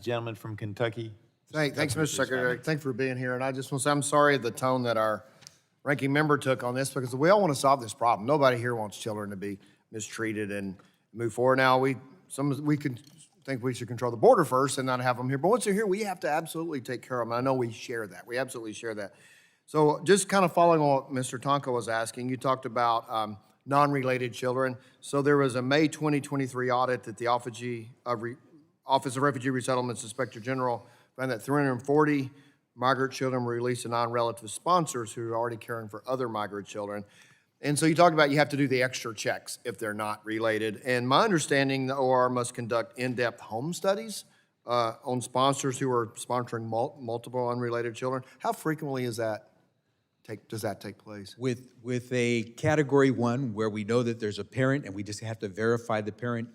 gentleman from Kentucky. Thanks, Mr. Secretary. Thanks for being here. And I just want to say I'm sorry the tone that our ranking member took on this, because we all want to solve this problem. Nobody here wants children to be mistreated and move forward. Now, we can think we should control the border first and not have them here. But once they're here, we have to absolutely take care of them. I know we share that. We absolutely share that. So just kind of following on what Mr. Tonka was asking, you talked about non-related children. So there was a May 2023 audit that the Office of Refugee Resettlement's Inspector General found that 340 migrant children were released to non-relative sponsors who are already caring for other migrant children. And so you talked about you have to do the extra checks if they're not related. And my understanding, the OR must conduct in-depth home studies on sponsors who are sponsoring multiple unrelated children. How frequently does that take place? With a category 1 where we know that there's a parent and we just have to verify the parent,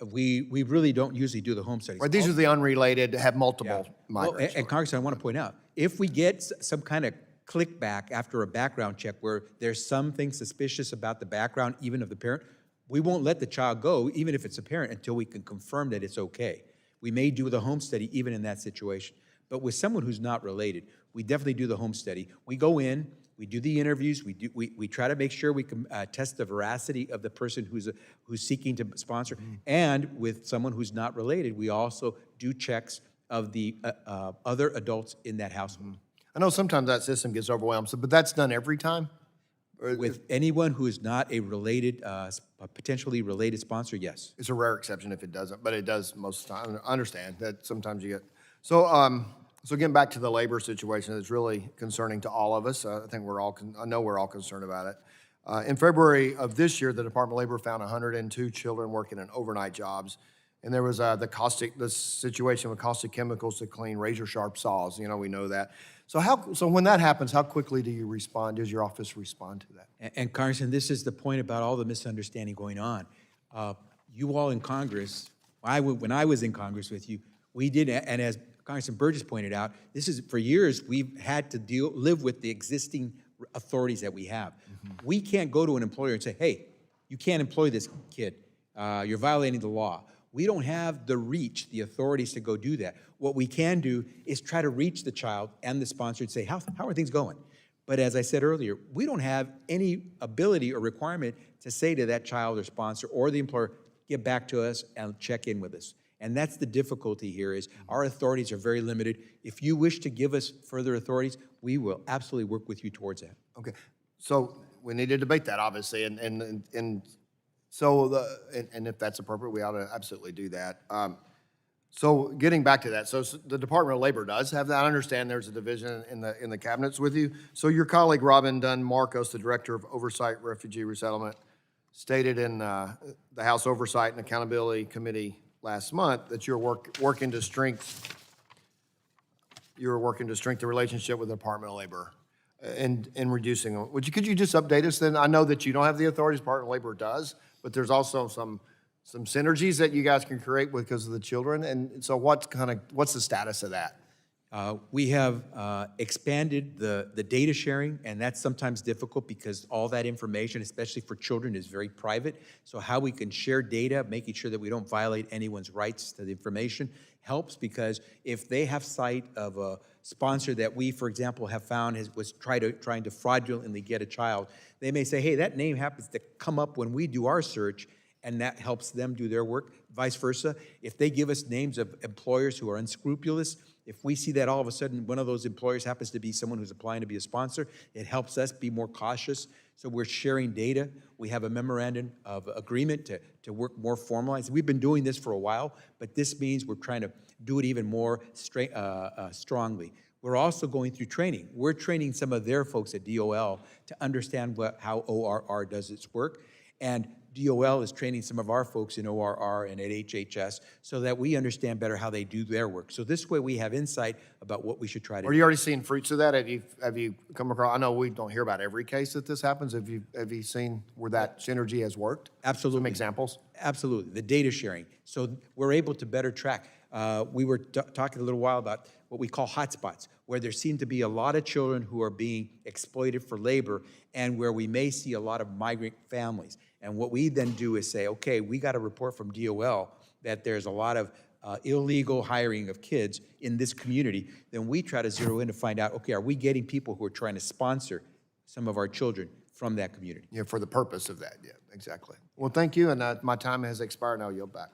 we really don't usually do the home studies. Right, these are the unrelated, have multiple migrants. Well, and Congressman, I want to point out, if we get some kind of click back after a background check where there's something suspicious about the background, even of the parent, we won't let the child go, even if it's a parent, until we can confirm that it's okay. We may do the home study even in that situation. But with someone who's not related, we definitely do the home study. We go in, we do the interviews, we try to make sure we can test the veracity of the person who's seeking to sponsor. And with someone who's not related, we also do checks of the other adults in that household. I know sometimes that system gets overwhelmed, but that's done every time? With anyone who is not a related, a potentially related sponsor, yes. It's a rare exception if it doesn't, but it does most of the time. I understand that sometimes you get. So, so getting back to the labor situation, it's really concerning to all of us. I think I know we're all concerned about it. In February of this year, the Department of Labor found 102 children working in overnight jobs. And there was the situation with caustic chemicals to clean razor sharp saws. You know, we know that. So when that happens, how quickly do you respond? Does your office respond to that? And Congressman, this is the point about all the misunderstanding going on. You all in Congress, when I was in Congress with you, we did, and as Congressman Burgess pointed out, this is, for years, we've had to live with the existing authorities that we have. We can't go to an employer and say, hey, you can't employ this kid. You're violating the law. We don't have the reach, the authorities to go do that. What we can do is try to reach the child and the sponsor and say, how are things going? But as I said earlier, we don't have any ability or requirement to say to that child or sponsor or the employer, get back to us and check in with us. And that's the difficulty here, is our authorities are very limited. If you wish to give us further authorities, we will absolutely work with you towards that. Okay, so we need to debate that, obviously, and so if that's appropriate, we ought to absolutely do that. So getting back to that, so the Department of Labor does have that. I understand there's a division in the cabinets with you. So your colleague Robin Dunn Marcos, the Director of Oversight Refugee Resettlement, stated in the House Oversight and Accountability Committee last month that you're working to strengthen the relationship with the Department of Labor and reducing them. Could you just update us then? I know that you don't have the authorities, Department of Labor does, but there's also some synergies that you guys can create because of the children. And so what's the status of that? We have expanded the data sharing, and that's sometimes difficult because all that information, especially for children, is very private. So how we can share data, making sure that we don't violate anyone's rights to the information, helps, because if they have sight of a sponsor that we, for example, have found was trying to fraudulently get a child, they may say, hey, that name happens to come up when we do our search, and that helps them do their work. Vice versa, if they give us names of employers who are unscrupulous, if we see that all of a sudden one of those employers happens to be someone who's applying to be a sponsor, it helps us be more cautious. So we're sharing data. We have a memorandum of agreement to work more formalized. We've been doing this for a while, but this means we're trying to do it even more strongly. We're also going through training. We're training some of their folks at DOL to understand how ORR does its work. And DOL is training some of our folks in ORR and at HHS so that we understand better how they do their work. So this way we have insight about what we should try to do. Are you already seeing fruits of that? Have you come across, I know we don't hear about every case that this happens. Have you seen where that synergy has worked? Absolutely. Some examples? Absolutely, the data sharing. So we're able to better track. We were talking a little while about what we call hotspots, where there seem to be a lot of children who are being exploited for labor and where we may see a lot of migrant families. And what we then do is say, okay, we got a report from DOL that there's a lot of illegal hiring of kids in this community, then we try to zero in to find out, okay, are we getting people who are trying to sponsor some of our children from that community? Yeah, for the purpose of that, yeah, exactly. Well, thank you, and my time has expired, and I'll yield back.